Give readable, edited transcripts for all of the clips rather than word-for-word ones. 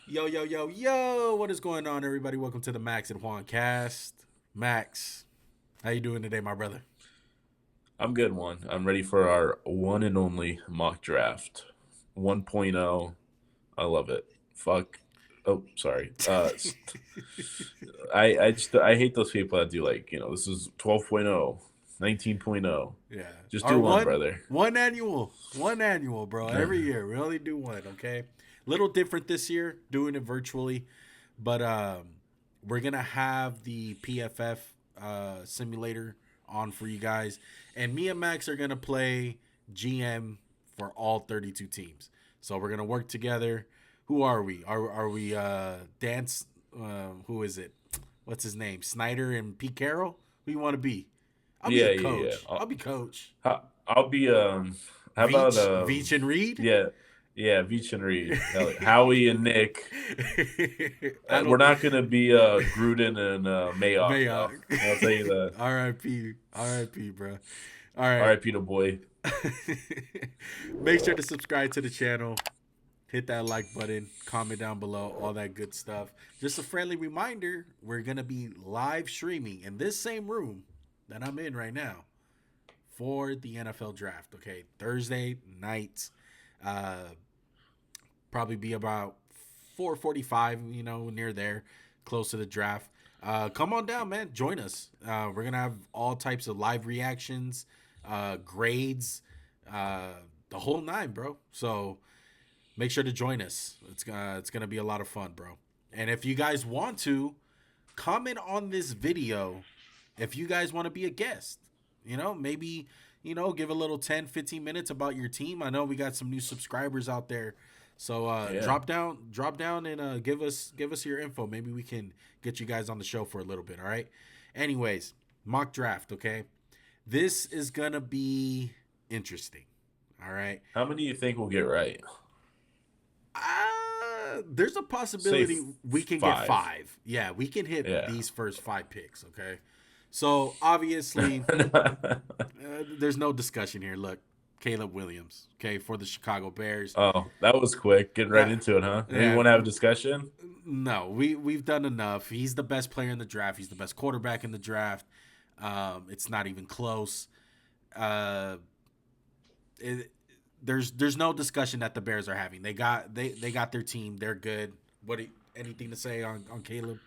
Yo, yo, yo, yo! What is going on, everybody? Welcome to the Max and Juan cast. Max, how you doing today, my brother? I'm good one. I'm ready for our one and only mock draft 1.0. I love it. Fuck. Oh, sorry. I hate those people that do this is 12.0, 19.0. Yeah, Just our do one, one brother. one annual, bro. Every year we only do one. Okay, little different this year, doing it virtually, but we're gonna have the PFF simulator on for you guys, and me and Max are gonna play GM for all 32 teams. So we're gonna work together. Who are we? Are we Dance? Who is it? What's his name? Snyder and Pete Carroll. Who you want to be? I'll be Yeah, a yeah, yeah. coach. I'll be coach. I'll be how about Veach and Reed. yeah, yeah, Veach and Reed. Hell yeah. Howie and Nick. I We're don't. not gonna be Gruden and Mayock, you know. Mayock. I'll tell you that. R.I.P. R.I.P. Bro. All right. R.I.P. to boy. Make sure to subscribe to the channel. Hit that like button. Comment down below. All that good stuff. Just a friendly reminder: we're gonna be live streaming in this same room that I'm in right now for the NFL draft. Okay, Thursday night. Uh, Probably be about 4:45. Near there, close to the draft. Come on down, man. Join us. We're gonna have all types of live reactions, grades, uh, the whole nine, bro. So make sure to join us. It's gonna be a lot of fun, bro. And if you guys want to comment on this video, if you guys want to be a guest, maybe give a little 10-15 minutes about your team. I know we got some new subscribers out there, so Yeah. drop down and give us your info. Maybe we can get you guys on the show for a little bit. All right. Anyways, mock draft. Okay, this is gonna be interesting. All right. How many do you think we'll get right? There's a Say possibility we can get five. five. Yeah, we can hit Yeah. these first five picks. Okay. So obviously, there's no discussion here. Look, Caleb Williams, okay, for the Chicago Bears. Oh, that was quick. Getting right Uh, into it, huh? Maybe yeah, want to have a discussion? no, we've done enough. He's the best player in the draft. He's the best quarterback in the draft. It's not even close. Uh, it, there's no discussion that the Bears are having. They got their team. They're good. Anything to say on Caleb?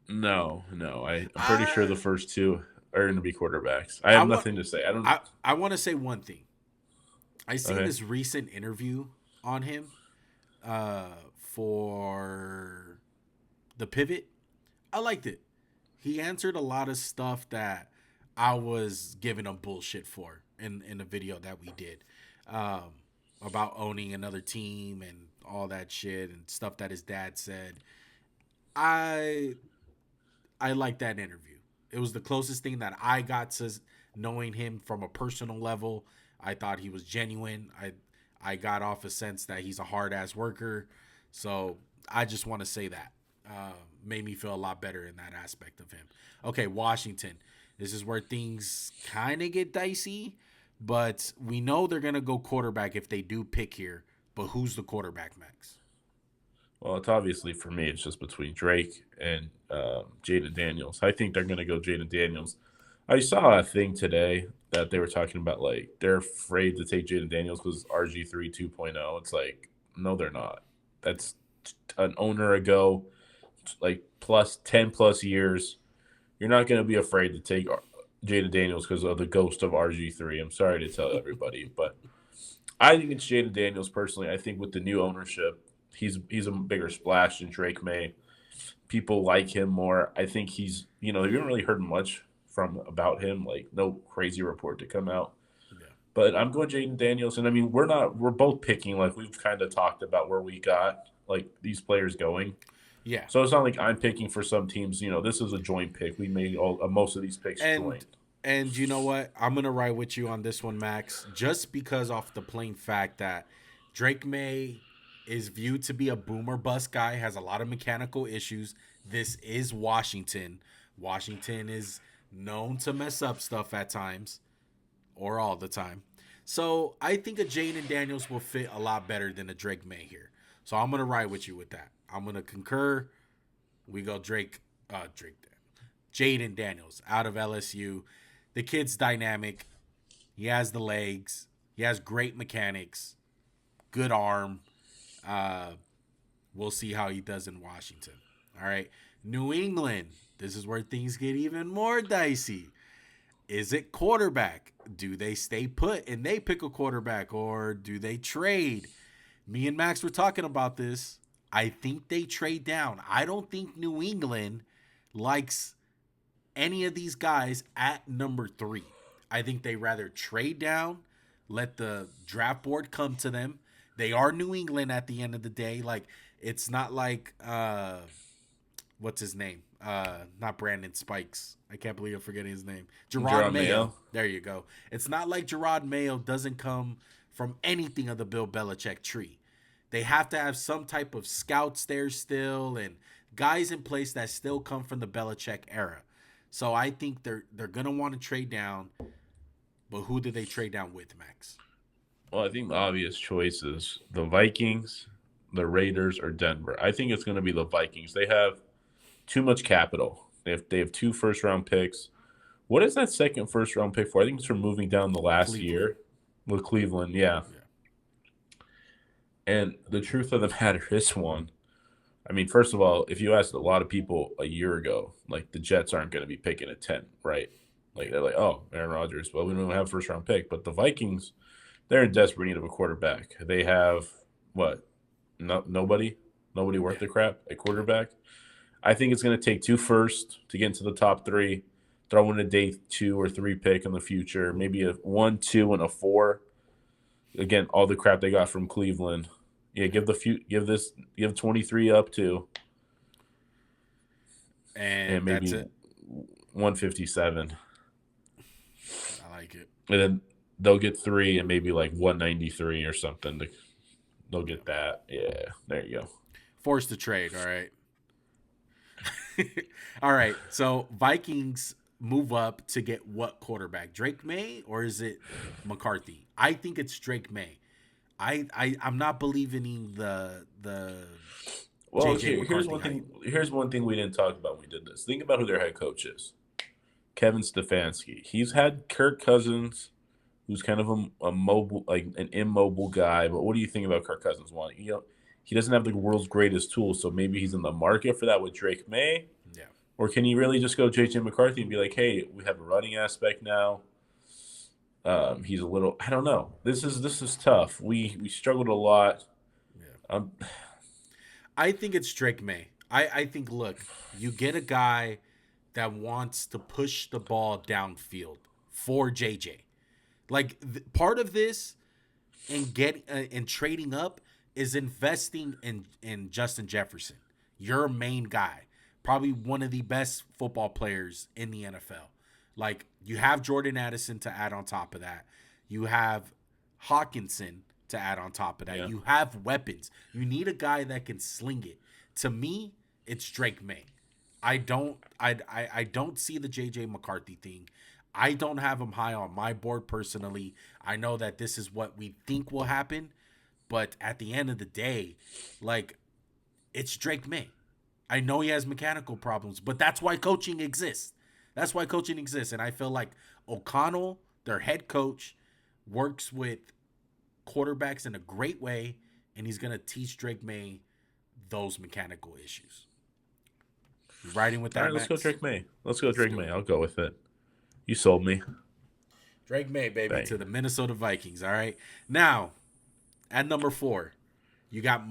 No, no. I'm pretty sure Uh, the first two are going to be quarterbacks. I I have want nothing to say. I don't. I want to say one thing. I seen Okay. this recent interview on him for the pivot. I liked it. He answered a lot of stuff that I was giving him bullshit for in the video that we did um, about owning another team and all that shit and stuff that his dad said. I I like that interview. It was the closest thing that I got to knowing him from a personal level. I thought he was genuine. I got off a sense that he's a hard ass worker. So I just want to say that. Made me feel a lot better in that aspect of him. Okay, Washington. This is where things kind of get dicey, but we know they're gonna go quarterback if they do pick here. But who's the quarterback, Max? Well, it's obviously for me. It's just between Drake and Jaden Daniels. I think they're going to go Jaden Daniels. I saw a thing today that they were talking about like they're afraid to take Jaden Daniels because RG3 2.0. It's like no, they're not. That's an owner ago, like plus 10 plus years. You're not going to be afraid to take Jaden Daniels because of the ghost of RG3. I'm sorry to tell everybody, but I think it's Jaden Daniels personally. I think with the new ownership, he's a bigger splash than Drake May. People like him more. I think you haven't really heard much from about him, like no crazy report to come out. Yeah. But I'm going Jaden Daniels, and I mean we're both picking like we've kind of talked about where we got like these players going. Yeah. So it's not like I'm picking for some teams. This is a joint pick. We made all most of these picks And joint. and you know what? I'm gonna ride with you on this one, Max, just because off the plain fact that Drake May is viewed to be a boomer bust guy, has a lot of mechanical issues. This is Washington. Washington is known to mess up stuff at times or all the time. So I think a Jaden Daniels will fit a lot better than a Drake May here. So I'm gonna ride with you with that. I'm gonna concur. We go Jaden Daniels out of LSU. The kid's dynamic. He has the legs. He has great mechanics. Good arm. Uh, we'll see how he does in Washington. All right. New England. This is where things get even more dicey. Is it quarterback? Do they stay put and they pick a quarterback, or do they trade? Me and Max were talking about this. I think they trade down. I don't think New England likes any of these guys at number 3. I think they rather trade down, let the draft board come to them. They are New England at the end of the day. Like, it's not like what's his name? Not Brandon Spikes. I can't believe I'm forgetting his name. Gerard Mayo. There you go. It's not like Gerard Mayo doesn't come from anything of the Bill Belichick tree. They have to have some type of scouts there still and guys in place that still come from the Belichick era. So I think they're gonna want to trade down. But who did they trade down with, Max? Well, I think the obvious choice is the Vikings, the Raiders, or Denver. I think it's going to be the Vikings. They have too much capital. They have 2 first-round picks. What is that second first-round pick for? I think it's for moving down the last year with Cleveland. Yeah. And the truth of the matter is one. I mean, first of all, if you asked a lot of people a year ago, like the Jets aren't going to be picking at 10, right? Like they're like, oh, Aaron Rodgers. Well, we don't have a first-round pick. But the Vikings, they're in desperate need of a quarterback. They have what? Nobody worth the crap at quarterback. I think it's going to take 2 firsts to get into the top 3. Throw in a day 2 or 3 pick in the future, maybe a 1, 2, and a 4. Again, all the crap they got from Cleveland. Yeah, give 23 up to, and maybe that's it. 157. I like it. And then they'll get 3 and maybe like 193 or something. They'll get that. Yeah, there you go. Forced to trade. All right. All right. So Vikings move up to get what quarterback? Drake May, or is it McCarthy? I think it's Drake May. I'm not believing in the Well, JJ here's McCarthy one thing. Here's one thing we didn't talk about when we did this. Think about who their head coach is. Kevin Stefanski. He's had Kirk Cousins, who's kind of a mobile, like an immobile guy. But what do you think about Kirk Cousins? He doesn't have the world's greatest tools, so maybe he's in the market for that with Drake May. Yeah. Or can he really just go JJ McCarthy and be like, hey, we have a running aspect now. He's a little. I don't know. This is tough. We struggled a lot. Yeah. I think it's Drake May. I think, look, you get a guy that wants to push the ball downfield for JJ. Like, part of this and trading up is investing in Justin Jefferson, your main guy, probably one of the best football players in the NFL. Like, you have Jordan Addison to add on top of that. You have Hawkinson to add on top of that. Yeah. You have weapons. You need a guy that can sling it. To me, it's Drake May. I don't see the JJ McCarthy thing. I don't have him high on my board personally. I know that this is what we think will happen, but at the end of the day, like, it's Drake May. I know he has mechanical problems, but that's why coaching exists. That's why coaching exists. And I feel like O'Connell, their head coach, works with quarterbacks in a great way, and he's going to teach Drake May those mechanical issues. You riding with that, all right, let's go Drake May. Let's go Drake May. I'll go with it. You sold me. Drake May, baby, Bang. To the Minnesota Vikings, all right? Now, at number 4, you got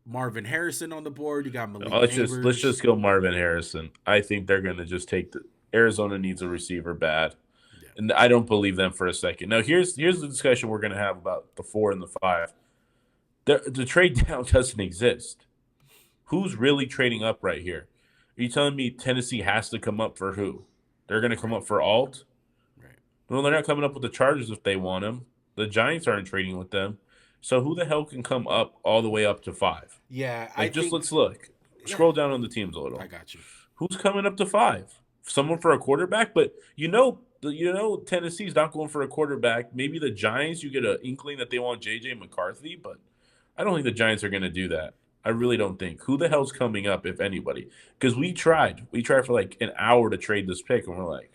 Marvin Harrison on the board. You got Malik Neighbors. Let's just go Marvin Harrison. I think they're going to just take Arizona needs a receiver bad. Yeah. And I don't believe them for a second. Now, here's the discussion we're going to have about the 4 and the 5. The trade down doesn't exist. Who's really trading up right here? Are you telling me Tennessee has to come up for who? They're going to come up for Alt? Right. No, they're not coming up with the Chargers if they want him. The Giants aren't trading with them. So who the hell can come up all the way up to 5? Yeah, let's look. Scroll down on the teams a little. I got you. Who's coming up to 5? Someone for a quarterback? But Tennessee's not going for a quarterback. Maybe the Giants, you get an inkling that they want J.J. McCarthy, but I don't think the Giants are going to do that. I really don't think. Who the hell's coming up, if anybody? Because we tried. We tried for like an hour to trade this pick, and we're like,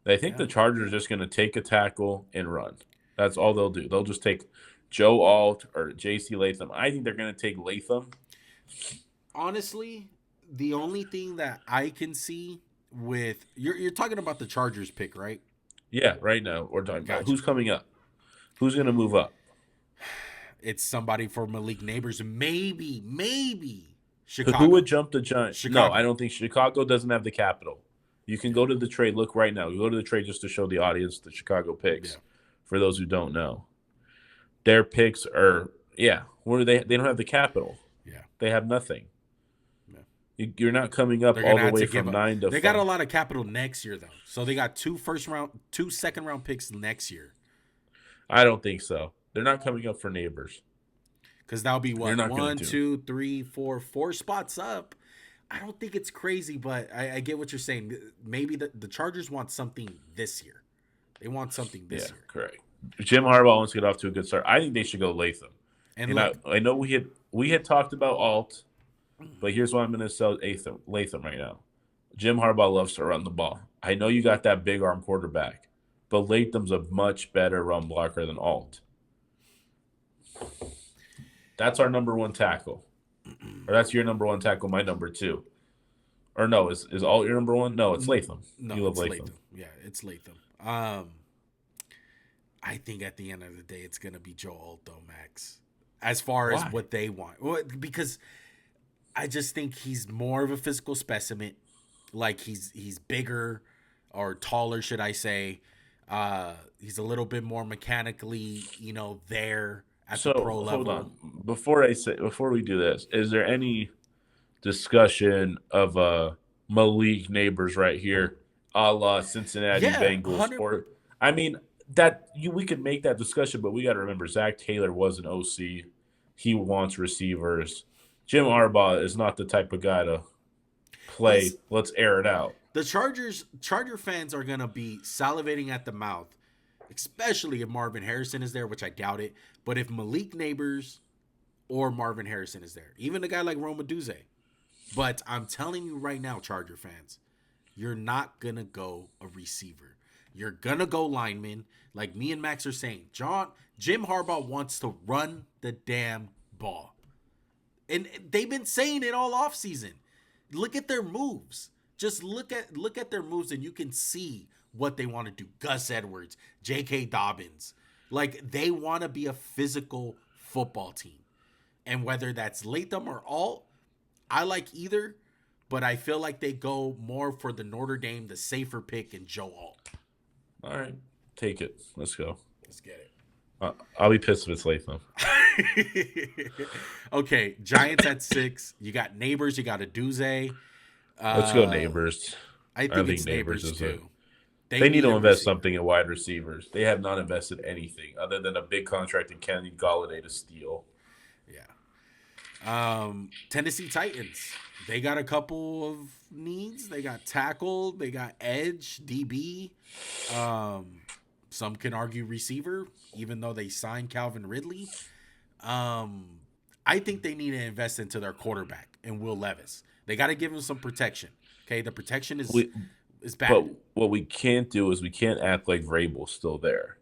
I think Yeah. the Chargers are just going to take a tackle and run. That's all they'll do. They'll just take Joe Alt or J.C. Latham. I think they're going to take Latham. Honestly, the only thing that I can see with you're talking about the Chargers pick, right? Yeah, right now we're talking about Gotcha. who's coming up. Who's going to move up? It's somebody for Malik Neighbors, maybe Who would Chicago. jump the Giants? No, I Chicago. don't think Chicago doesn't have the capital. You can go to the trade. Look right now. You go to the trade just to show the audience the Chicago Yeah. picks. For those who don't know, their picks are Where they don't have the capital. Yeah. They have nothing. Yeah. You're not coming up They're all gonna the have way to give from up. 9 to They got a 5. lot of capital next year though. So they got two second round picks next year. I don't think so. They're not coming up for Neighbors. Because that'll be They're what? not going One, to. 2, 3, 4, 4 spots up. I don't think it's crazy, but I get what you're saying. Maybe the Chargers want something this year. They want something this year. Correct. Jim Harbaugh wants to get off to a good start. I think they should go Latham. And And look, I know we had talked about Alt, but here's why I'm going to sell Latham right now. Jim Harbaugh loves to run the ball. I know you got that big arm quarterback, but Latham's a much better run blocker than Alt. That's our number one tackle. Or that's your number one tackle, my number two. Or no, is Alt your number one? No, it's Latham. no, You love it's Latham. Latham. Yeah, it's Latham. I think at the end of the day, it's gonna be Joe Alto, Max. As far as Why? what they want, because I just think he's more of a physical specimen. Like he's bigger or taller, should I say? He's a little bit more mechanically, there at the So pro hold level. on. Before we do this, is there any discussion of Malik Neighbors right here, a la Cincinnati Yeah, Bengals? 100. Or we could make that discussion, but we got to remember Zach Taylor was an OC. He wants receivers. Jim Harbaugh is not the type of guy to play. Let's air it out. The Charger fans are gonna be salivating at the mouth, especially if Marvin Harrison is there, which I doubt it. But if Malik Neighbors or Marvin Harrison is there, even a guy like Roma Duze. But I'm telling you right now, Charger fans, you're not gonna go a receiver. You're gonna go lineman, like me and Max are saying. Jim Harbaugh wants to run the damn ball. And they've been saying it all offseason. Look at their moves. Just look at their moves and you can see what they want to do. Gus Edwards, J.K. Dobbins. Like they want to be a physical football team. And whether that's Latham or Alt, I like either, but I feel like they go more for the Notre Dame, the safer pick, and Joe Alt. All right, take it. Let's go. Let's get it. I'll be pissed if it's Latham. Okay, Giants at 6. You got Neighbors. You got a Duze. Let's go Neighbors. I think it's Neighbors too. They need to a invest receiver. something in wide receivers. They have not invested anything other than a big contract in Kenny Golladay to steal. Yeah. Tennessee Titans. They got a couple of needs. They got tackle. They got edge, DB. Some can argue receiver, even though they signed Calvin Ridley. I think they need to invest into their quarterback and Will Levis. They got to give him some protection. Okay, the protection is bad. But what we can't do is we can't act like Vrabel's still there.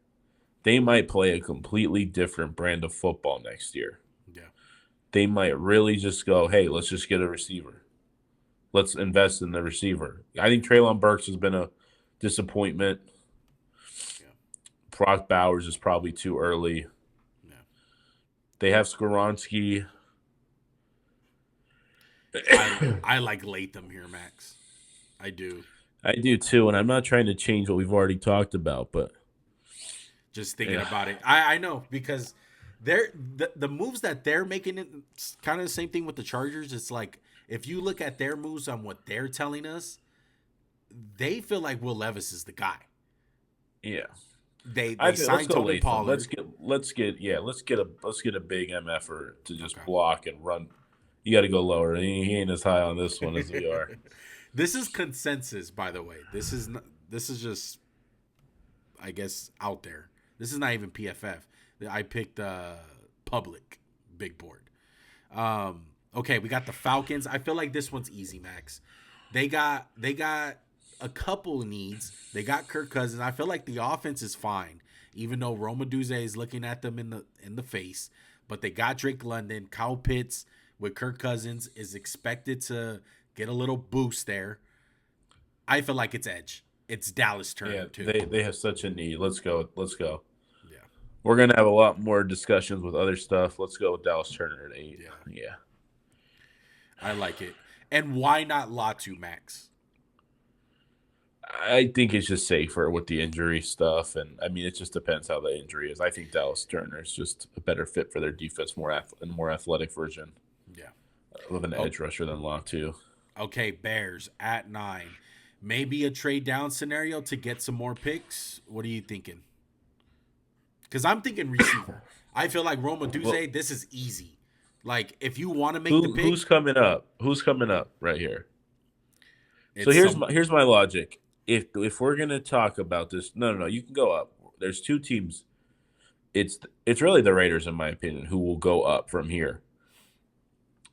They might play a completely different brand of football next year. Yeah. They might really just go, hey, let's just get a receiver. Let's invest in the receiver. I think Treylon Burks has been a disappointment. Yeah. Brock Bowers is probably too early. Yeah. They have Skoronski. I like Latham here, Max. I do. I do too, and I'm not trying to change what we've already talked about, but just thinking about it. I know because the moves that they're making, it's kind of the same thing with the Chargers. It's like if you look at their moves on what they're telling us, they feel like Will Levis is the guy. Yeah. They let's signed go Tony Latham. Pollard. Let's get a big MFer to just block and run. You got to go lower. He ain't as high on this one as we are. This is consensus, by the way. This is just, I guess, out there. This is not even PFF. I picked public big board. Okay, we got the Falcons. I feel like this one's easy, Max. They got a couple of needs. They got Kirk Cousins. I feel like the offense is fine, even though Roma Duze is looking at them in the face. But they got Drake London. Kyle Pitts with Kirk Cousins is expected to get a little boost there. I feel like it's edge. It's Dallas Yeah, Turner too. they have such a need. Let's go. Let's go. Yeah, We're gonna have a lot more discussions with other stuff. Let's go with Dallas Turner at 8. yeah, Yeah. I like it. And why not Latu, Max? I think it's just safer with the injury stuff, and I mean it just depends how the injury is. I think Dallas Turner is just a better fit for their defense, and more athletic version Yeah. of an Oh, edge rusher than Latu. okay, Bears at 9. Maybe a trade down scenario to get some more picks. What are you thinking? Because I'm thinking receiver. I feel like Roma Well, Duze, this is easy. Like, if you want to make the who's pick, coming up? Who's coming up right here? So it's some. here's my logic. If we're gonna talk about this, no, you can go up. There's two teams. It's really the Raiders, in my opinion, who will go up from here.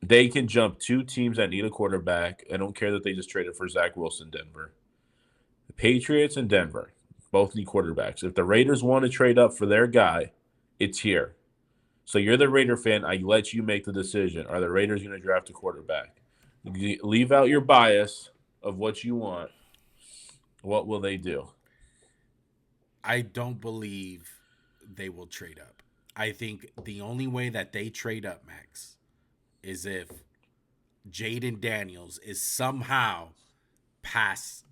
They can jump two teams that need a quarterback. I don't care that they just traded for Zach Wilson, Denver. The Patriots and Denver both need quarterbacks. If the Raiders want to trade up for their guy, it's here. So you're the Raider fan. I let you make the decision. Are the Raiders going to draft a quarterback? Leave out your bias of what you want. What will they do? I don't believe they will trade up. I think the only way that they trade up, Max, is if Jaden Daniels is somehow past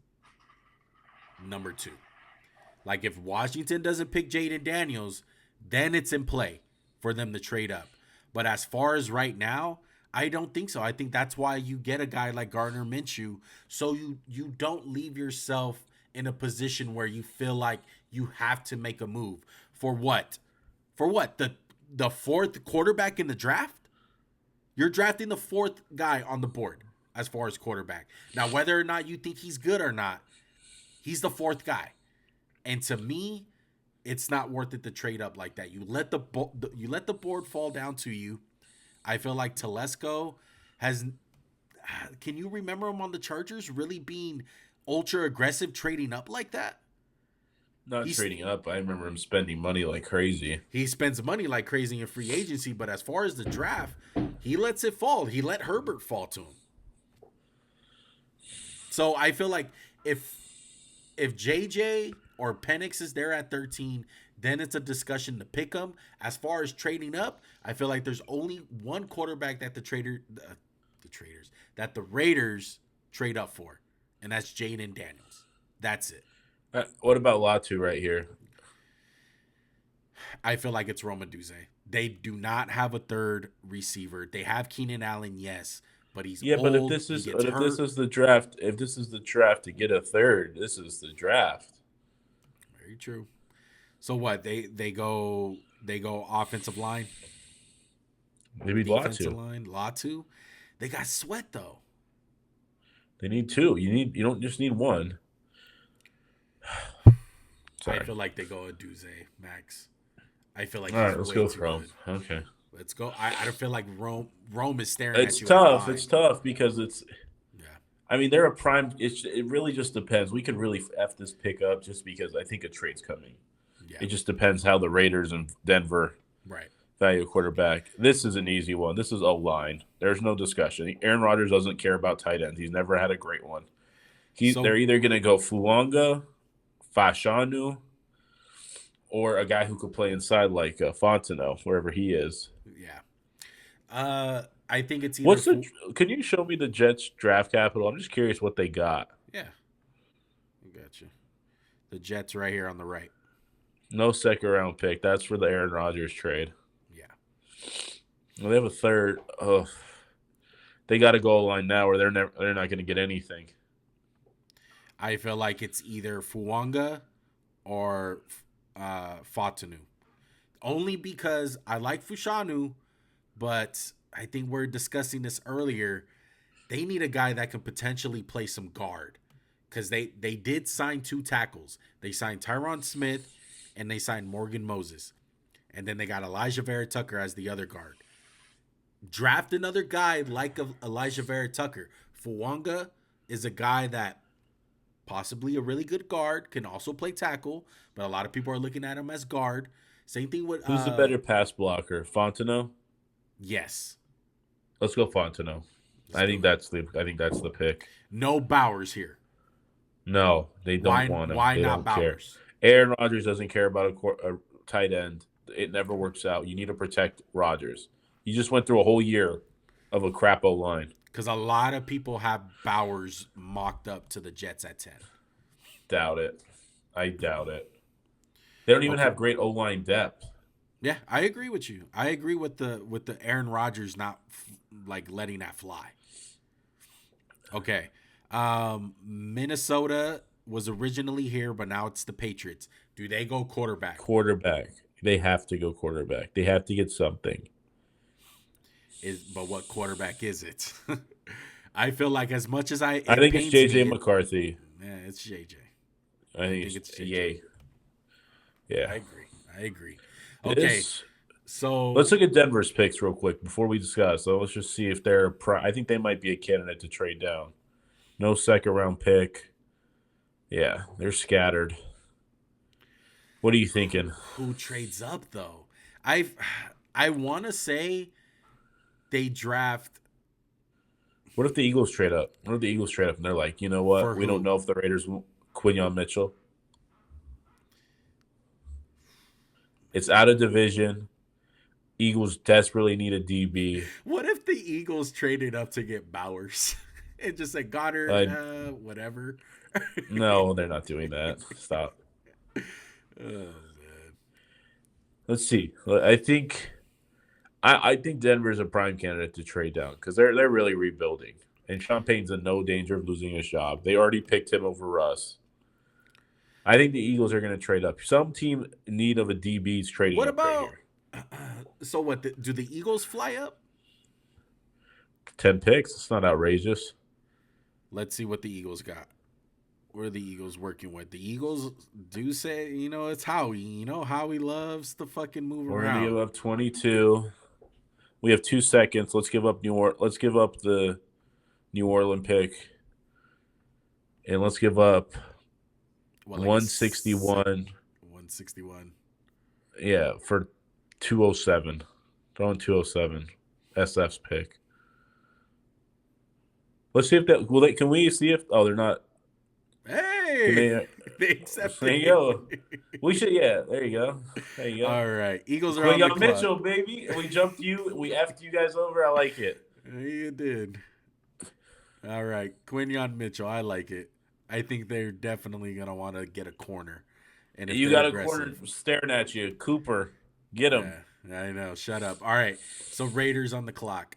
number 2. Like if Washington doesn't pick Jaden Daniels, then it's in play for them to trade up. But as far as right now, I don't think so. I think that's why you get a guy like Gardner Minshew, so you don't leave yourself in a position where you feel like you have to make a move. For what? For what? The fourth quarterback in the draft? You're drafting the fourth guy on the board as far as quarterback. Now, whether or not you think he's good or not, he's the fourth guy. And to me, it's not worth it to trade up like that. You let the board fall down to you. I feel like Telesco has. Can you remember him on the Chargers really being ultra aggressive trading up like that? Not He's trading up. I remember him spending money like crazy. he spends money like crazy in free agency, but as far as the draft, he lets it fall. He let Herbert fall to him. So I feel like if JJ or Penix is there at 13, then it's a discussion to pick them. As far as trading up, I feel like there's only one quarterback that the Raiders trade up for, and that's Jaden Daniels. That's it. What about Latu right here? I feel like it's Roma Duze. They do not have a third receiver. They have Keenan Allen, yes, but he's Yeah, but old. He gets if this hurt. is the draft, if this is the draft to get a third, this is the draft. Very true. So what? They go offensive line, Maybe defensive Latu. line, Latu. They got Sweat though. They need two. You don't just need one. I Sorry. feel like they go a Duze, Max. I feel like All he's right, let's way go too Chrome. good. Okay. Let's go. I don't feel like Rome is staring It's at you in the tough. eye. It's tough because it's. Yeah. I mean, they're a prime. It really just depends. We could really f this pick up just because I think a trade's coming. Yeah. It just depends how the Raiders and Denver Right. value a quarterback. This is an easy one. This is O line. There's no discussion. Aaron Rodgers doesn't care about tight ends. He's never had a great one. They're So either going to go Fuanga, Fashanu, or a guy who could play inside like Fontenot, wherever he is. yeah. I think it's either What's the? Can you show me the Jets draft capital? I'm just curious what they got. yeah. I got you. The Jets right here on the right. No second round pick. That's for the Aaron Rodgers trade. Yeah. Well, they have a third. Oh, they got to goal line now, or they're not going to get anything. I feel like it's either Fuanga or Fatanu. Only because I like Fushanu, but I think we're discussing this earlier. They need a guy that can potentially play some guard because they did sign 2 tackles. They signed Tyron Smith and they signed Morgan Moses. And then they got Elijah Vera Tucker as the other guard. Draft another guy like Elijah Vera Tucker. Fuanga is a guy that possibly a really good guard, can also play tackle, but a lot of people are looking at him as guard. Same thing with Who's the better pass blocker, Fontenot? yes. Let's go Fontenot. Let's do it. I think that's the pick. No Bowers here. No, they don't want him. Why They not don't care. Bowers? Aaron Rodgers doesn't care about a tight end. It never works out. You need to protect Rodgers. You just went through a whole year of a crap O line. Because a lot of people have Bowers mocked up to the Jets at 10. Doubt it. I doubt it. They don't even have great O line depth. Yeah, I agree with you. I agree with the Aaron Rodgers not like letting that fly. Okay. Minnesota was originally here, but now it's the Patriots. Do they go quarterback? Quarterback. They have to go quarterback. They have to get something. But what quarterback is it? I feel like as much as I think it's JJ McCarthy. Yeah, it's JJ. I think it's JJ. Yeah. I agree. Okay. So let's look at Denver's picks real quick before we discuss. So let's just see if they're I think they might be a candidate to trade down. No second round pick. Yeah, they're scattered. What are you thinking? Who trades up though? I want to say they draft. What if the Eagles trade up? What if the Eagles trade up and they're like, you know what? We don't know if the Raiders will Quinyon Mitchell. It's out of division. Eagles desperately need a DB. What if the Eagles traded up to get Bowers? And just like Goddard, whatever. No, they're not doing that. Stop. Oh man. Let's see. I think Denver's a prime candidate to trade down because they're really rebuilding. And Sean Payton's in no danger of losing his job. They already picked him over Russ. I think the Eagles are going to trade up. Some team in need of a DB is trading what up about, right here. So what, do the Eagles fly up? 10 picks? It's not outrageous. Let's see what the Eagles got. What are the Eagles working with? The Eagles do say, it's Howie. Howie loves to fucking move around. We're going to give up 22. We have 2 seconds. Let's give up Let's give up the New Orleans pick. And let's give up 161. 161. Yeah, for 207. Throwing 207. SF's pick. Let's see if that can we see if they're not. Hey, they accepted. There you go. We should, there you go. There you go. All right, Eagles are on the clock. Mitchell, baby. We jumped you. We effed you guys over. I like it. You did. All right, Quinyon Mitchell. I like it. I think they're definitely gonna want to get a corner. And if you got a corner staring at you, Cooper. Get him. Yeah, I know. Shut up. All right. So Raiders on the clock.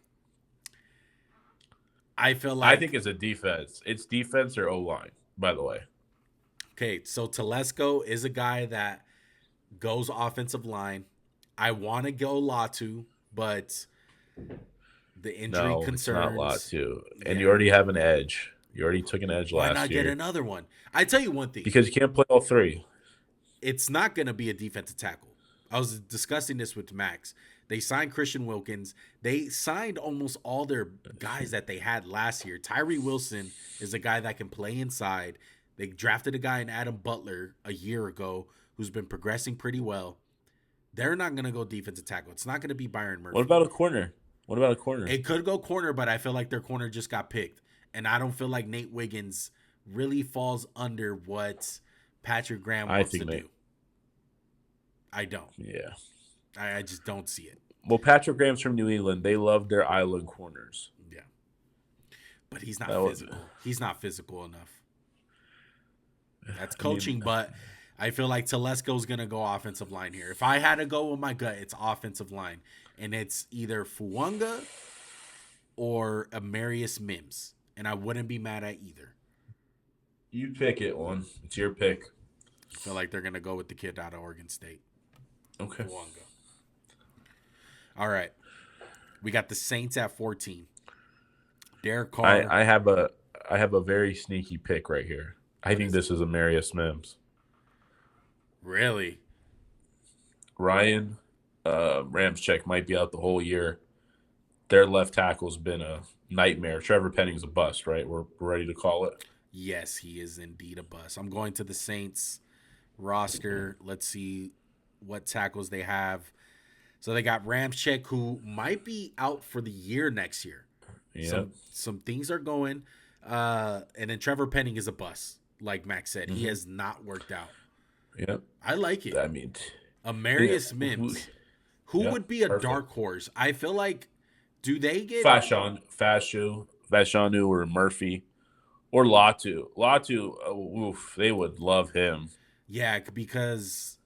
I think it's a defense. It's defense or O-line, by the way. Okay, so Telesco is a guy that goes offensive line. I want to go Latu, but the injury concerns. It's not Latu. And you already have an edge. You already took an edge last year. Why not get another one? I tell you one thing. Because you can't play all three. It's not going to be a defensive tackle. I was discussing this with Max. They signed Christian Wilkins. They signed almost all their guys that they had last year. Tyree Wilson is a guy that can play inside. They drafted a guy in Adam Butler a year ago who's been progressing pretty well. They're not going to go defensive tackle. It's not going to be Byron Murphy. What about a corner? It could go corner, but I feel like their corner just got picked. And I don't feel like Nate Wiggins really falls under what Patrick Graham wants to do. I don't. Yeah. I just don't see it. Well, Patrick Graham's from New England. They love their island corners. Yeah. But he's not physical. He's not physical enough. That's coaching, but I feel like Telesco's going to go offensive line here. If I had to go with my gut, it's offensive line. And it's either Fuanga or Amarius Mims. And I wouldn't be mad at either. You pick it, one. It's your pick. I feel like they're going to go with the kid out of Oregon State. Okay. Fuanga. All right. We got the Saints at 14. Derek Carr. I have a very sneaky pick right here. I think this is Amarius Mims. Really? Ryan Ramczyk might be out the whole year. their left tackle's been a nightmare. Trevor Penning's a bust, right? We're ready to call it. Yes, he is indeed a bust. I'm going to the Saints roster. Let's see what tackles they have. So they got Ramczyk, who might be out for the year next year. Yep. Some things are going. And then Trevor Penning is a bust, like Max said. He has not worked out. Yep. I like it. I mean, Amarius Mims. Who yep, would be a perfect. dark horse? I feel like, do they get Fashanu, or Murphy, or Latu. Oof, they would love him. yeah, because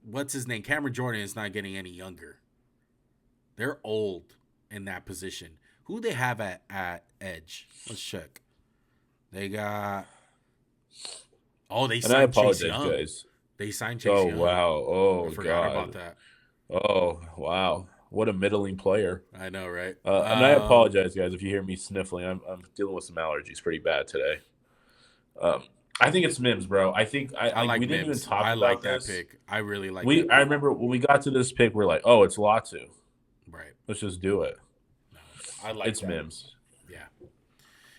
what's his name? Cameron Jordan is not getting any younger. They're old in that position. Who they have at edge? Let's check. They got they And I signed Chase apologize, Young. guys. They signed Chase Oh Young. wow. Oh I forgot about god. that. Oh wow. What a middling player. I know, right? And I apologize, guys, if you hear me sniffling. I'm dealing with some allergies pretty bad today. I think it's Mims, bro. I think I like we didn't even Mims. talk I like about that this. pick. I really like that pick. I remember when we got to this pick, we're like, oh, it's Latu. Right. Let's just do it. No, I like it's that. Mims. Yeah.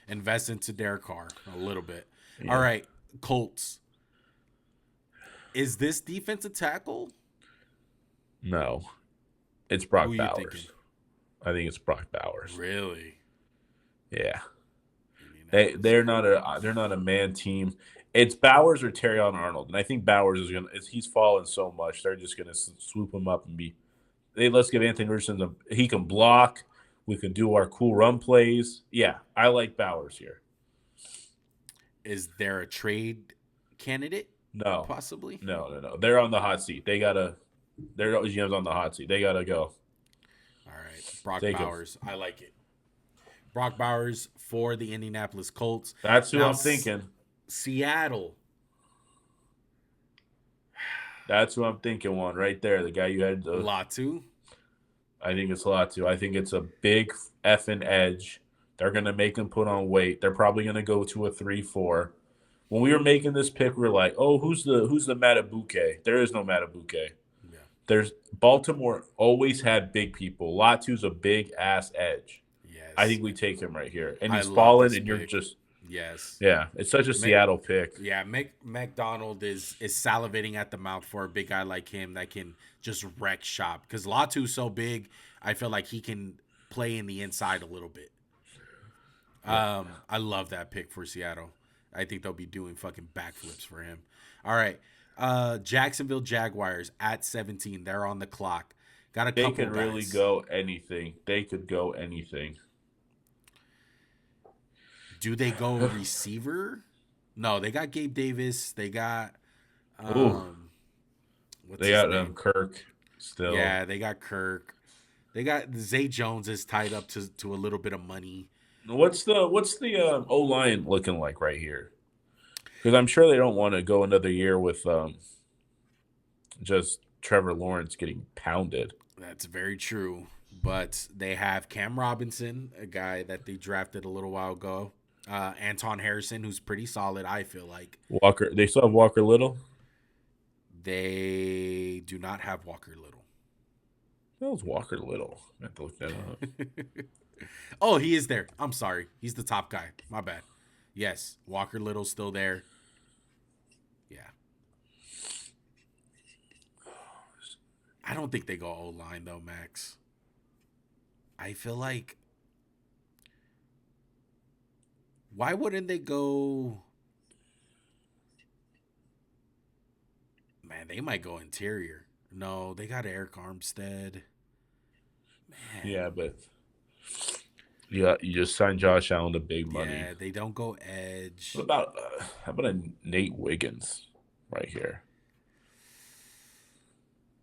Invest into Derek Carr a little bit. Yeah. All right, Colts. Is this defensive tackle? No. It's Brock Who you Bowers. thinking? I think it's Brock Bowers. Really? Yeah. They're not a man team. It's Bowers or Terrion Arnold, and I think Bowers he's fallen so much. They're just gonna swoop him up and let's give Anthony Richardson he can block. We can do our cool run plays. Yeah, I like Bowers here. Is there a trade candidate? No, possibly. No. They're on the hot seat. They're GM's on the hot seat. They gotta go. All right, Brock Bowers. I like it. Brock Bowers for the Indianapolis Colts. That's who I'm thinking. Seattle. That's who I'm thinking. One right there. The guy you had. Latu. I think it's Latu. I think it's a big effing edge. They're gonna make him put on weight. They're probably gonna go to a 3-4. When we were making this pick, we were like, "Oh, who's the Matabuke?" There is no Matabuke. Yeah. There's Baltimore always had big people. Latu's a big ass edge. Yes. I think we take him right here, and he's fallen, and you're just yes. Yeah, it's such a Seattle pick. Yeah, McDonald is salivating at the mouth for a big guy like him that can just wreck shop. Because Latu's so big, I feel like he can play in the inside a little bit. Yeah. I love that pick for Seattle. I think they'll be doing fucking backflips for him. All right. Jacksonville Jaguars at 17. They're on the clock. Got a couple They could really go anything. They could go anything. Do they go receiver? No, they got Gabe Davis. They got they got Kirk still. Yeah, they got Kirk. They got Zay Jones is tied up to a little bit of money. What's the O-line looking like right here? Because I'm sure they don't want to go another year with just Trevor Lawrence getting pounded. That's very true. But they have Cam Robinson, a guy that they drafted a little while ago. Anton Harrison, who's pretty solid, I feel like. Walker. They still have Walker Little? They do not have Walker Little. That was Walker Little. I have to look that up. Oh, he is there. I'm sorry. He's the top guy. My bad. Yes, Walker Little's still there. Yeah. I don't think they go O-line, though, Max. I feel like... Why wouldn't they go... Man, they might go interior. No, they got Eric Armstead. Man. Yeah, but... Yeah, you just signed Josh Allen to big money. Yeah, they don't go edge. What about how about a Nate Wiggins right here?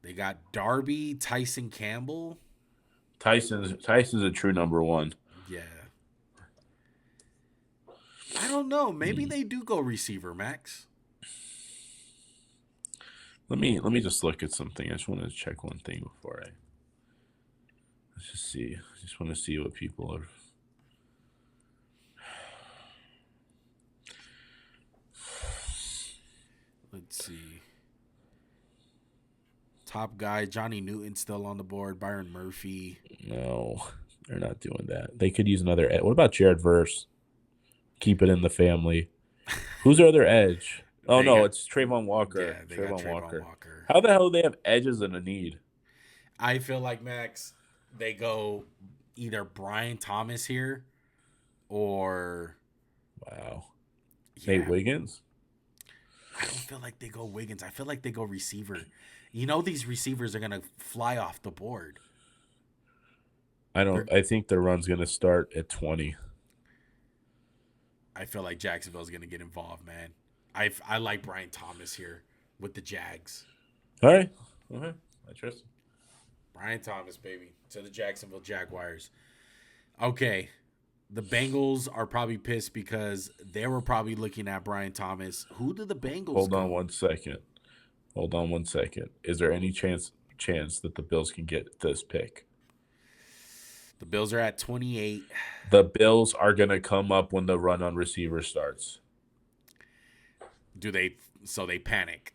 They got Darby, Tyson Campbell. Tyson's a true number one. Yeah. I don't know. Maybe they do go receiver, Max. Let me just look at something. I just want to check one thing before I. Let's just see. I just want to see what people are. Let's see. Top guy, Johnny Newton still on the board. Byron Murphy. No. They're not doing that. They could use another edge. What about Jared Verse? Keep it in the family. Who's their other edge? Oh, They no, got it's Trayvon Walker. they got Trayvon Trayvon Walker. Walker. How the hell do they have edges in a need? I feel like Max, they go either Brian Thomas here or Wow. Nate yeah. Wiggins? I don't feel like they go Wiggins. I feel like they go receiver. You know these receivers are gonna fly off the board. They're, I think the run's going to start at 20. I feel like Jacksonville's gonna get involved, man. I like Brian Thomas here with the Jags. All right. Okay. I trust him. Brian Thomas, baby, to the Jacksonville Jaguars. Okay, the Bengals are probably pissed because they were probably looking at Brian Thomas. Who did the Bengals? Hold on 1 second. Is there any chance that the Bills can get this pick? The Bills are at 28. The Bills are going to come up when the run on receiver starts. Do they? So they panic.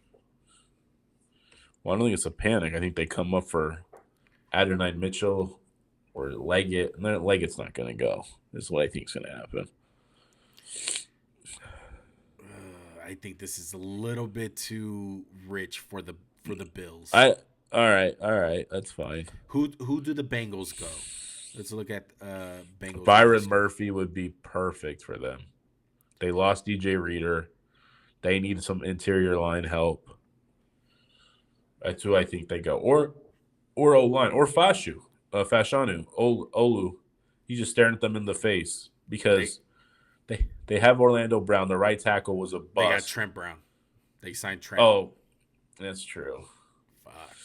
Well, I don't think it's a panic. I think they come up for Adonai Mitchell or Leggett. And then Leggett's not going to go. This is what I think is going to happen. I think this is a little bit too rich for the Bills. All right. That's fine. Who do the Bengals go? Let's look at Bengals. Byron Murphy would be perfect for them. They lost DJ Reader. They need some interior line help. That's who I think they go. Or O-line. Or Fashanu. Olu. He's just staring at them in the face because they have Orlando Brown. The right tackle was a bust. They got Trent Brown. They signed Trent. Oh, that's true. Fuck.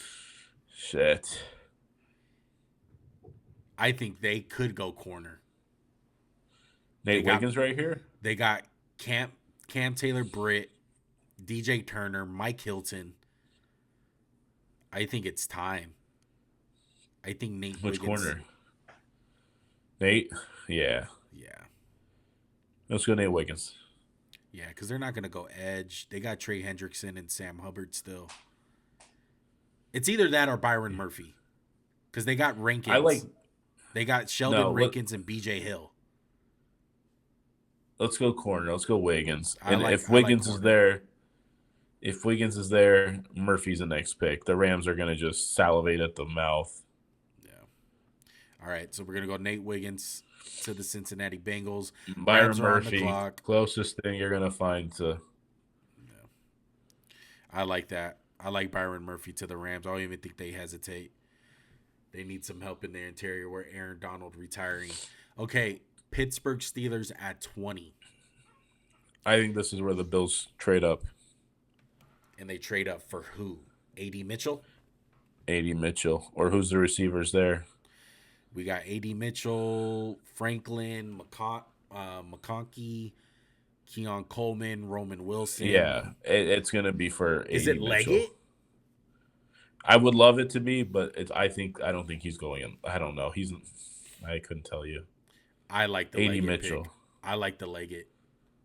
Shit. I think they could go corner. Nate Wiggins right here? They got Cam Taylor-Britt, DJ Turner, Mike Hilton. I think it's time. I think Nate Which Wiggins. corner? Nate? Yeah. Yeah. Let's go Nate Wiggins. Yeah, because they're not going to go edge. They got Trey Hendrickson and Sam Hubbard still. It's either that or Byron Murphy. Because they got Rankins. They got Sheldon Rankins and BJ Hill. Let's go corner. Let's go Wiggins. If Wiggins is there, Murphy's the next pick. The Rams are going to just salivate at the mouth. Yeah. All right, so we're going to go Nate Wiggins to the Cincinnati Bengals. Byron Murphy, closest thing you're going to find to. Yeah. I like that. I like Byron Murphy to the Rams. I don't even think they hesitate. They need some help in their interior where Aaron Donald retiring. Okay, Pittsburgh Steelers at 20. I think this is where the Bills trade up. And they trade up for who? A.D. Mitchell? A.D. Mitchell. Or who's the receivers there? We got A.D. Mitchell, Franklin, McConkey, Keon Coleman, Roman Wilson. Yeah, it's going to be for A.D. Is it Mitchell. Leggett? I would love it to be, but I don't think he's going in. I don't know. I couldn't tell you. I like the A.D. Leggett Mitchell. pick. I like the Leggett.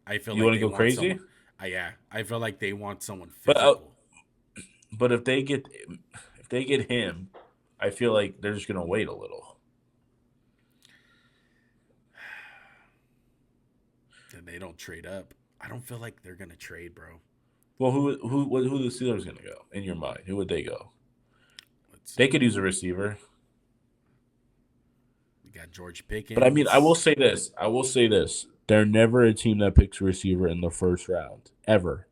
I feel you like want to go crazy? Yeah, I feel like they want someone physical. But if they get him, I feel like they're just gonna wait a little. And they don't trade up. I don't feel like they're gonna trade, bro. Well, who the Steelers gonna go in your mind? Who would they go? They could use a receiver. We got George Pickens. But I mean, I will say this. They're never a team that picks a receiver in the first round. Ever.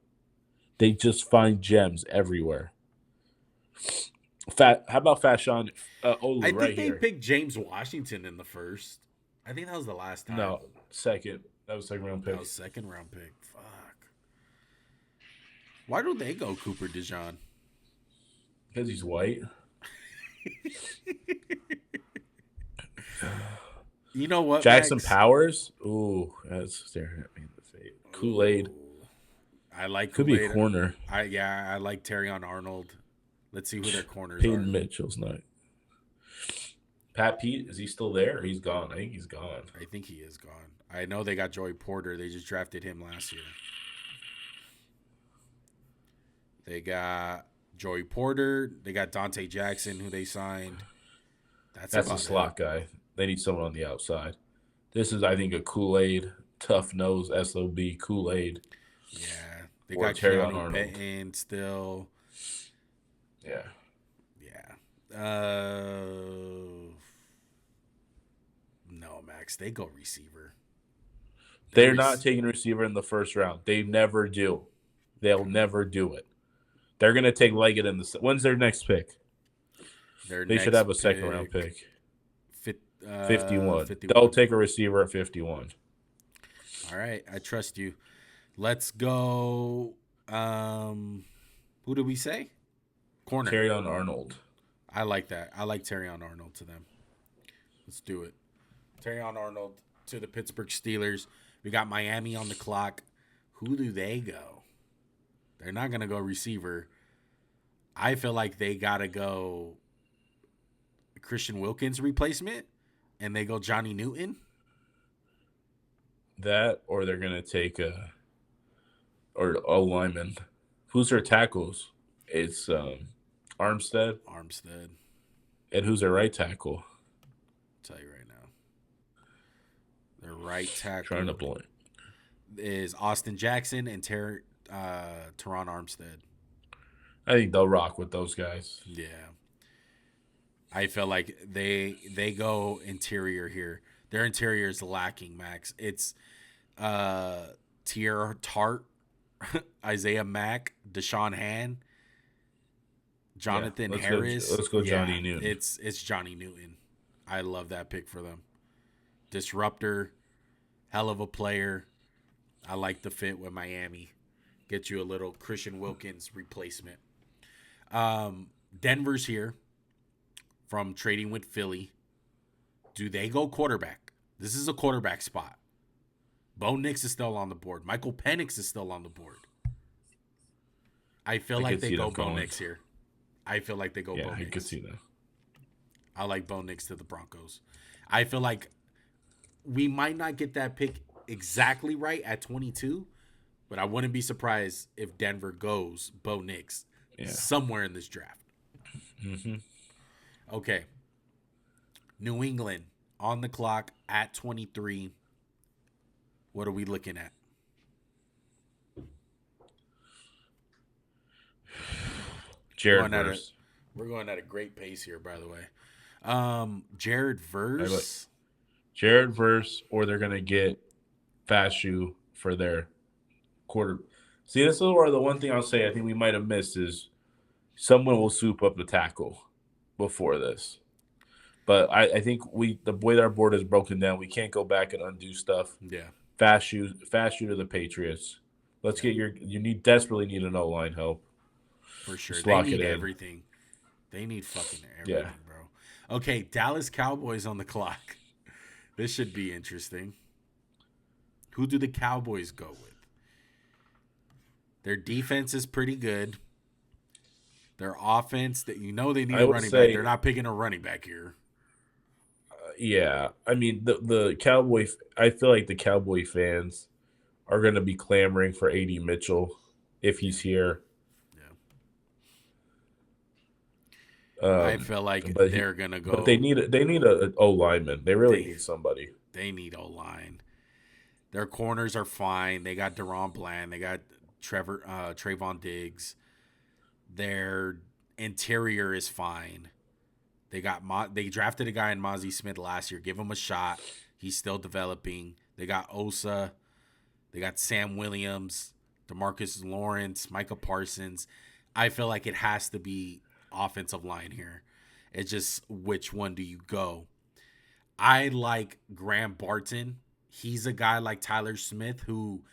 They just find gems everywhere. How about Fashawn Olu I think right they here? picked James Washington in the first. I think that was the last time. No, second. That was second round pick. That was second round pick. Fuck. Why don't they go Cooper DeJean? Because he's white. You know what, Jackson Max? Powers? Ooh, that's staring at me in the face. Kool-Aid. I like Could Kool-Aid. be a corner. I like Terrion Arnold. Let's see who their corners Peyton are. Mitchell's not. Pat Pete, is he still there? He's gone. I think he's gone. I think he is gone. I know they got Joey Porter. They just drafted him last year. They got Joey Porter. They got Dante Jackson, who they signed. That's a slot guy. They need someone on the outside. This is, I think, a Kool-Aid, tough nose SOB Kool-Aid Yeah, they or got Terrion Keanu Arnold. Benton still. Yeah. Yeah. No, Max. They go receiver. They're not taking a receiver in the first round. They never do. They'll Okay. never do it. They're going to take Leggett in the. When's their next pick? Their They should next have a second round pick. 51. 51. They'll take a receiver at 51. All right, I trust you. Let's go. Who did we say? Corner. Terrion Arnold. I like that. I like Terrion Arnold to them. Let's do it. Terrion Arnold to the Pittsburgh Steelers. We got Miami on the clock. Who do they go? They're not going to go receiver. I feel like they got to go Christian Wilkins replacement, and they go Johnny Newton. That, or they're going to take or lineman. Who's their tackles? It's Armstead. Armstead. And who's their right tackle? I'll tell you right now. Their right tackle Trying to blame. is Austin Jackson and Teron Armstead. I think they'll rock with those guys. Yeah. I feel like they go interior here. Their interior is lacking, Max. It's Tier Tart, Isaiah Mack, Deshaun Han, Jonathan Harris. Let's go Johnny Newton. It's Johnny Newton. I love that pick for them. Disruptor, hell of a player. I like the fit with Miami. Get you a little Christian Wilkins replacement. Denver's here from trading with Philly. Do they go quarterback? This is a quarterback spot. Bo Nix is still on the board. Michael Penix is still on the board. I feel like they go Bo Nix here. I feel like they go Bo Nix. Yeah, I could see that. I like Bo Nix to the Broncos. I feel like we might not get that pick exactly right at 22, but I wouldn't be surprised if Denver goes Bo Nix somewhere in this draft. Mm-hmm. Okay. New England on the clock at 23. What are we looking at? Jared Verse. We're going at a great pace here, by the way. Jared Verse. Jared Verse, or they're going to get Fashu for their quarter. See, this is where the one thing I'll say I think we might have missed is someone will soup up the tackle before this. But I think the way that our board is broken down, we can't go back and undo stuff. Yeah. Fashu to the Patriots. Let's get desperately need an O-line help. For sure. Just they need everything. They need fucking everything, bro. Okay, Dallas Cowboys on the clock. This should be interesting. Who do the Cowboys go with? Their defense is pretty good. Their offense, they need a running back. They're not picking a running back here. Yeah. I mean, the Cowboy – I feel like the Cowboy fans are going to be clamoring for A.D. Mitchell if he's here. I feel like they're gonna go. But they need a O lineman. They really need somebody. They need O line. Their corners are fine. They got Deron Bland. They got Trayvon Diggs. Their interior is fine. They drafted a guy in Mozzie Smith last year. Give him a shot. He's still developing. They got Osa. They got Sam Williams, DeMarcus Lawrence, Micah Parsons. I feel like it has to be offensive line here. It's just which one do you go? I like Graham Barton. He's a guy like Tyler Smith who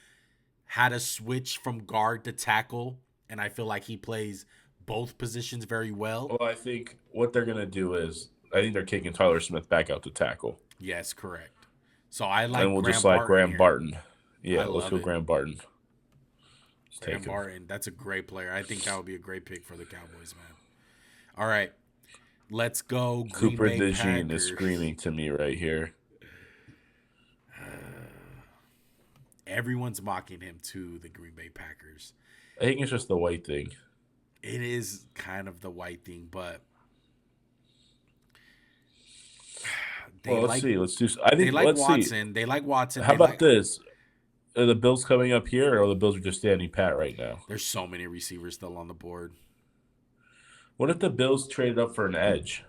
had a switch from guard to tackle, and I feel like he plays both positions very well. Well, I think what they're going to do is I think they're kicking Tyler Smith back out to tackle. Yes, correct. So I like and we'll just like Graham Barton. Yeah, let's go Graham Barton. Graham Barton, that's a great player. I think that would be a great pick for the Cowboys, man. All right, let's go. Cooper DeJean is screaming to me right here. Everyone's mocking him to the Green Bay Packers. I think it's just the white thing. It is kind of the white thing, but They Well, let's like see. Let's do. I they think. like Let's see. Watson. They like Watson. How They about like. this? Are the Bills coming up here, or the Bills are just standing pat right now? There's so many receivers still on the board. What if the Bills traded up for an edge?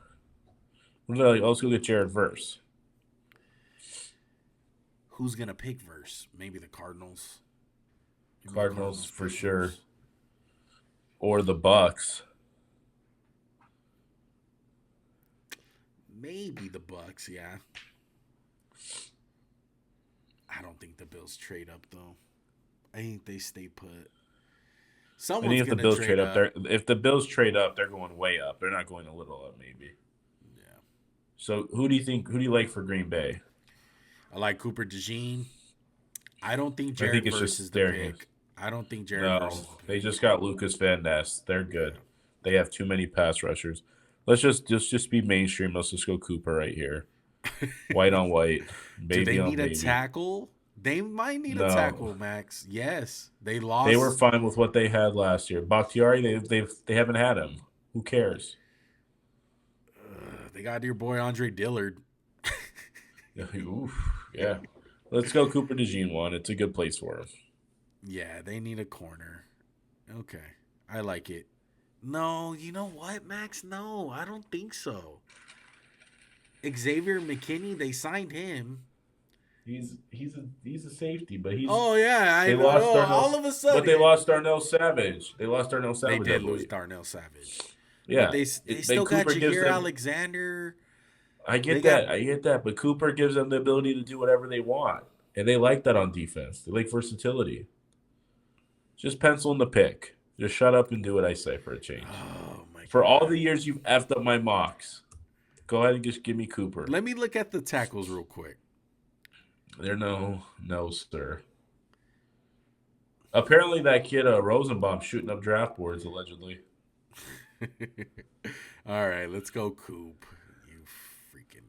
What if they're like, oh, let's go get Jared Verse? Who's gonna pick verse? Maybe the Cardinals. Maybe the Cardinals Cardinals for pick sure, verse. or the Bucks. Maybe the Bucks. Yeah. I don't think the Bills trade up though. I think they stay put. I think Someone's if the gonna Bills trade trade up, up. if the Bills trade up, they're going way up. They're not going a little up, maybe. Yeah. So who do you think? Who do you like for Green Bay? I like Cooper DeJean. I don't think I Jared think it's Verse is just the their hands. pick. I don't think Jared Verse No, is the they pick. just got Lucas Van Ness. They're good. Yeah. They have too many pass rushers. Let's just be mainstream. Let's just go Cooper right here. White on white, Do baby they on need a baby. tackle? They might need a No, tackle, Max. Yes. They they were lost. fine with what they had last year. Bakhtiari, they haven't had him. Who cares? They got your boy Andre Dillard. Oof, yeah. Let's go Cooper DeJean one. It's a good place for him. Yeah, they need a corner. Okay. I like it. No, you know what, Max? No, I don't think so. Xavier McKinney, they signed him. He's a safety, but Oh yeah, I they know. lost Darnell, All of a but they sudden, lost Darnell Savage. They lost Darnell they Savage, I did lose believe. Darnell Savage, but Yeah, they they still got Cooper gives Jaheir them. Alexander. I They get got that. I get that. But Cooper gives them the ability to do whatever they want. And they like that on defense. They like versatility. Just pencil in the pick. Just shut up and do what I say for a change. oh my For all god. the years you've effed up my mocks, go ahead and just give me Cooper. Let me look at the tackles real quick. They're no, sir. Apparently that kid Rosenbaum shooting up draft boards, allegedly. All right, let's go Coop. You freaking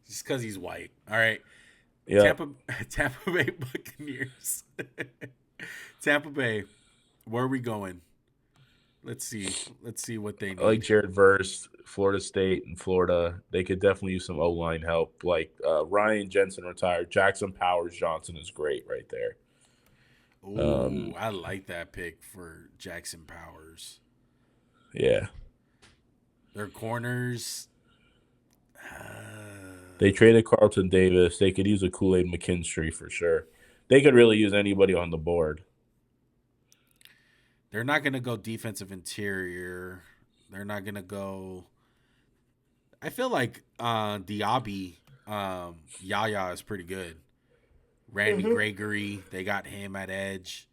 just because he's white. All right, Yeah. Tampa Bay Buccaneers. Tampa Bay. Where are we going? Let's see. Let's see what they I like need. Jared Verse, Florida State and Florida. They could definitely use some O-line help. Like Ryan Jensen retired. Jackson Powers Johnson is great right there. Ooh, I like that pick for Jackson Powers. Yeah. Their corners. They traded Carlton Davis. They could use a Kool-Aid McKinstry for sure. They could really use anybody on the board. They're not going to go defensive interior. They're not going to go. I feel like Diaby, Yaya is pretty good. Randy Gregory, they got him at edge.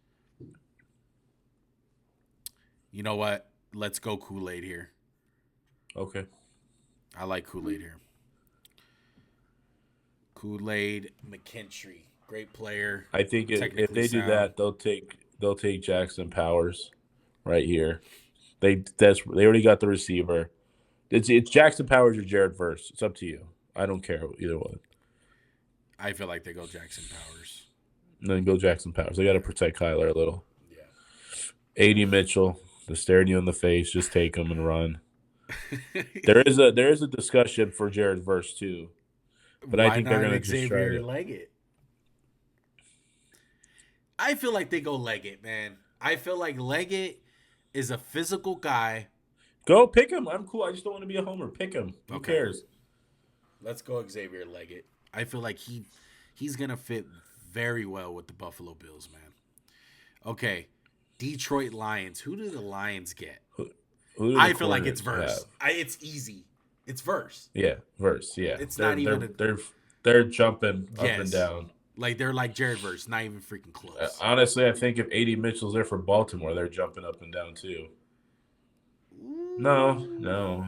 You know what? Let's go Kool-Aid here. Okay. I like Kool-Aid here. Kool-Aid McKinstry, great player. I think if they do that, they'll take Jackson Powers right here. They already got the receiver. It's Jackson Powers or Jared Verse. It's up to you. I don't care either one. I feel like they go Jackson Powers. And then go Jackson Powers. They got to protect Kyler a little. Yeah. A.D. Mitchell, they're staring you in the face. Just take him and run. There is a discussion for Jared Verse too, but I think they're going to just try it. Leggett? I feel like they go Leggett, man. I feel like Leggett is a physical guy. Go pick him. I'm cool. I just don't want to be a homer. Pick him. Who Okay. cares? Let's go Xavier Leggett. I feel like he's gonna fit very well with the Buffalo Bills, man. Okay, Detroit Lions. Who do the Lions get? Who do I the feel like it's corners Verse. It's easy. It's Verse. Yeah, Verse. Yeah, It's they're, not even. they're jumping up Yes. and down. Like they're like Jared Verse, not even freaking close. Honestly, I think if A.D. Mitchell's there for Baltimore, they're jumping up and down too. No.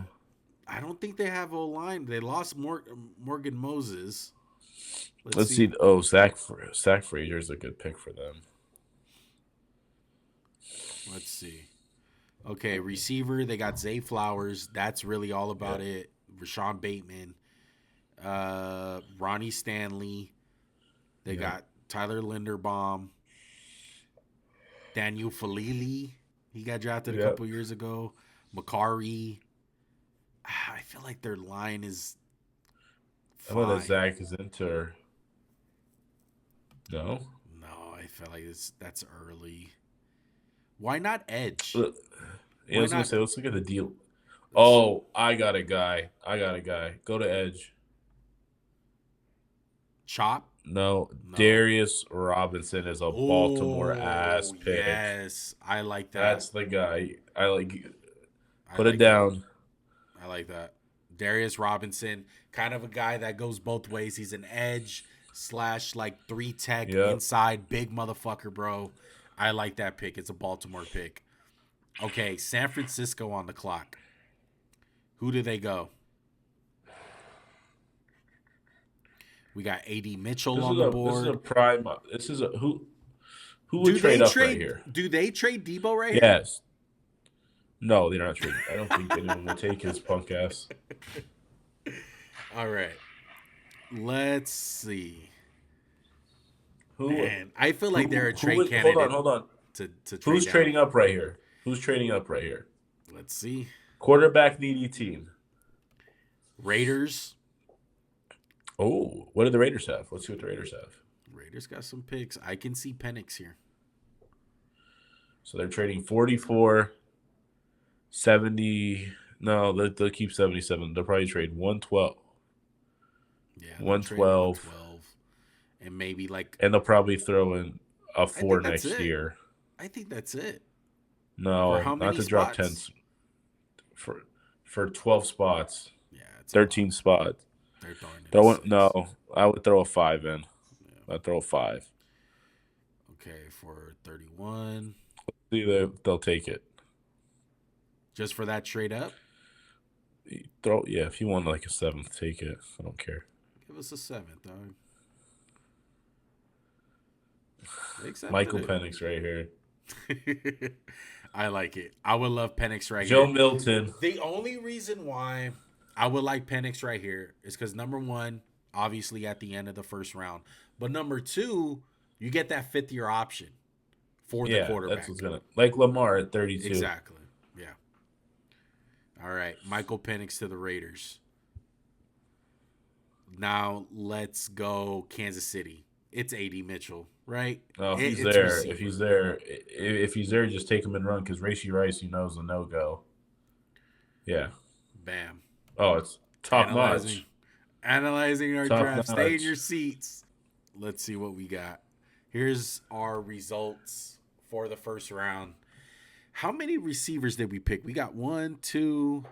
I don't think they have O-line. They lost Morgan Moses. Let's see. Oh, Zach Frazier is a good pick for them. Let's see. Okay, receiver. They got Zay Flowers. That's really all about it. Rashawn Bateman. Ronnie Stanley. They got Tyler Linderbaum. Daniel Falili. He got drafted a couple years ago. Macari. I feel like their line is How about that Fine. Zach is into? No. No, I feel like that's early. Why not Edge? Look, yeah, I Why was gonna not say, let's look at the deal. Oh, I got a guy. I got a guy. Go to Edge. Chop? No, No. Darius Robinson is a Baltimore ass Oh, pick. yes. I like that. That's the guy. I like. I Put it like that. down. I like that. Darius Robinson, kind of a guy that goes both ways. He's an edge slash like 3 tech Yep. inside, big motherfucker, bro. I like that pick. It's a Baltimore pick. Okay, San Francisco on the clock. Who do they go? We got AD Mitchell on the This is a board. prime. This is a who would trade up right here? Do they trade Debo right here? Yes. No, they're not trading. I don't think anyone will take his punk ass. All right. Let's see. Who Man, I feel like they're a who trade would hold on, candidate hold on. to trade Who's down. trading up right here? Who's trading up right here? Let's see. Quarterback needy team. Raiders. Oh, what do the Raiders have? Let's see what the Raiders have. Raiders got some picks. I can see Penix here. So they're trading 44, 70. No, they'll keep 77. They'll probably trade 112. Yeah, they'll trade 112. 112. And maybe like And they'll probably throw in a I 4 think that's next it. year. I think that's it. For No, how not many to drop spots? 10 for 12 spots. Yeah, it's 13 spots. They're throwing in six. No, I would throw a 5 in. Yeah. I'd throw a 5. Okay, for 31. See, they'll take it. Just for that trade up? If you want like a 7th, take it. I don't care. Give us a 7th, dog. Michael Penix right here. I like it. I would love Penix right Joe here. Milton. The only reason why I would like Penix right here is because number one, obviously at the end of the first round, but number two, you get that 5th-year option for the quarterback. That's what's gonna like Lamar at 32. Exactly. Yeah. All right, Michael Penix to the Raiders. Now let's go Kansas City. It's AD Mitchell, right? No, if he's It's there, receiver. if he's there, just take him and run because Rashee Rice, you know, is a no go. Yeah. Bam. Oh, it's top notch. Analyzing our Top draft. Stay in notch. your seats. Let's see what we got. Here's our results for the first round. How many receivers did we pick? We got 1, 2,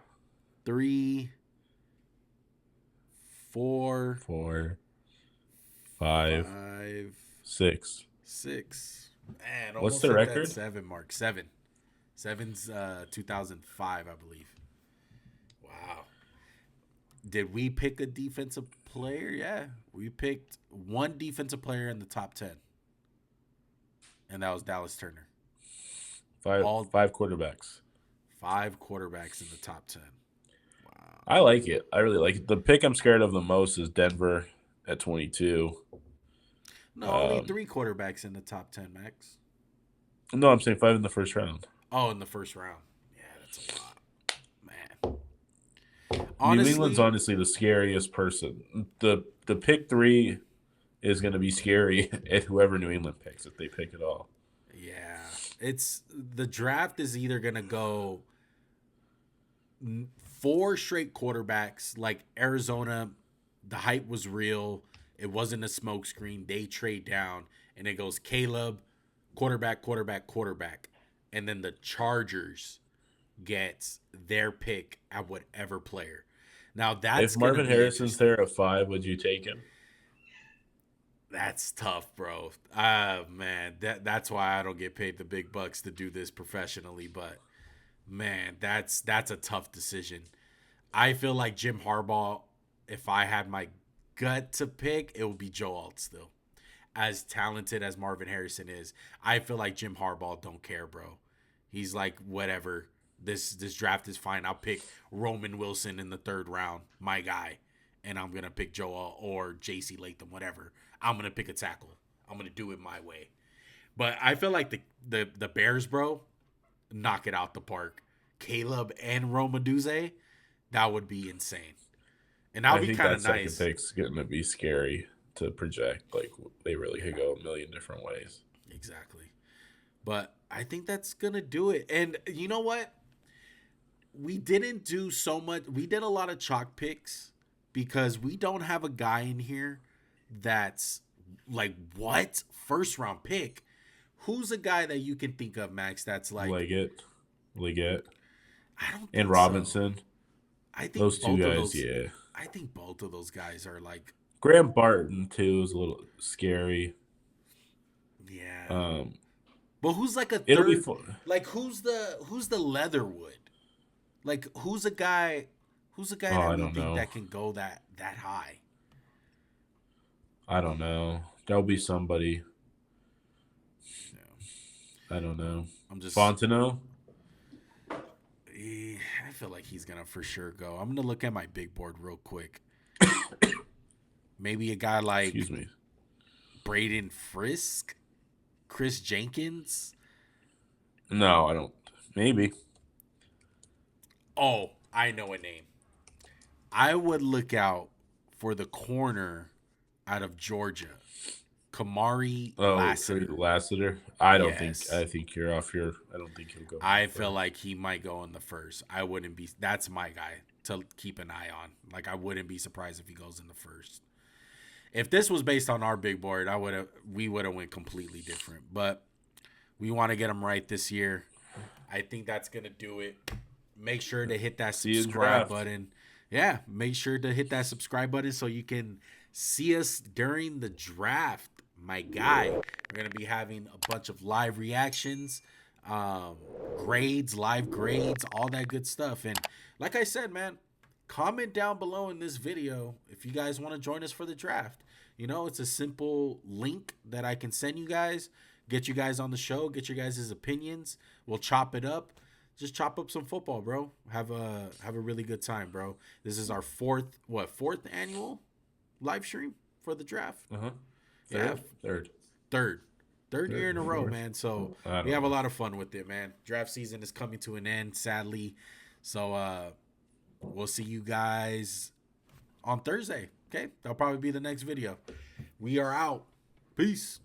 3, 4, 4, 5, 6. 6. Man, What's almost the hit record? that 7 mark. 7. 7's 2005, I believe. Wow. Did we pick a defensive player? Yeah. We picked one defensive player in the top 10. And that was Dallas Turner. 5 quarterbacks. 5 quarterbacks in the top 10. Wow. I like it. I really like it. The pick I'm scared of the most is Denver at 22. No, only 3 quarterbacks in the top 10, Max. No, I'm saying 5 in the first round. Oh, in the first round. Yeah, that's a lot. Man. Honestly, New England's honestly the scariest person. The pick 3 is going to be scary at whoever New England picks if they pick it all. Yeah. It's the draft is either going to go 4 straight quarterbacks like Arizona. The hype was real. It wasn't a smokescreen. They trade down and it goes Caleb, quarterback, quarterback, quarterback. And then the Chargers gets their pick at whatever player. Now that's if Marvin Harrison's there at 5, would you take him? That's tough, bro. Man, that's why I don't get paid the big bucks to do this professionally. But man, that's a tough decision. I feel like Jim Harbaugh. If I had my gut to pick, it would be Joe Alt still. As talented as Marvin Harrison is, I feel like Jim Harbaugh don't care, bro. He's like, whatever. This draft is fine. I'll pick Roman Wilson in the 3rd round, my guy. And I'm going to pick Joe Alt or J.C. Latham, whatever. I'm going to pick a tackle. I'm going to do it my way. But I feel like the Bears, bro, knock it out the park. Caleb and Roma Duze, that would be insane. And that'll I be think kind that of second nice. pick's going to be scary to project. Like, they really could go a million different ways. Exactly. But I think that's going to do it. And you know what? We didn't do so much. We did a lot of chalk picks because we don't have a guy in here that's like, what? First round pick? Who's a guy that you can think of, Max, that's like, Liggett, I don't and think so. Robinson. I think Those two both of guys, those. yeah. I think both of those guys are like, Graham Barton, too, is a little scary. yeah. Um, But who's like a it'll be third? fun. Like who's the Leatherwood? Like who's a guy? Who's a guy Oh, that I we don't think know. that can go that high? I don't know. There'll be somebody. Yeah. I don't know. I'm just. Fontenot? I feel like he's gonna for sure go. I'm gonna look at my big board real quick. Maybe a guy like Excuse me. Braden Frisk, Chris Jenkins. No, I don't. Maybe. Oh, I know a name. I would look out for the corner out of Georgia, Kamari Oh, Curry Lassiter. Lassiter. I don't think. Yes. I think you're off your. I don't think he'll go in the I feel first. like he might go in the first. I wouldn't be. That's my guy to keep an eye on. Like I wouldn't be surprised if he goes in the first. If this was based on our big board, we would have went completely different. But we want to get him right this year. I think that's gonna do it. Make sure to hit that See you in subscribe draft. button. Yeah, make sure to hit that subscribe button so you can see us during the draft. My guy, we're gonna be having a bunch of live reactions, grades, live grades, all that good stuff. And like I said, man, comment down below in this video if you guys want to join us for the draft. You know, it's a simple link that I can send you guys, get you guys on the show, get your guys' opinions. We'll chop it up. Just chop up some football, bro. Have a really good time, bro. This is our fourth annual live stream for the draft. Uh huh. Yeah, Third. third. Third year in a row, Fourth. man. So I we don't have a know. lot of fun with it, man. Draft season is coming to an end, sadly. So we'll see you guys on Thursday. Okay? That'll probably be the next video. We are out. Peace.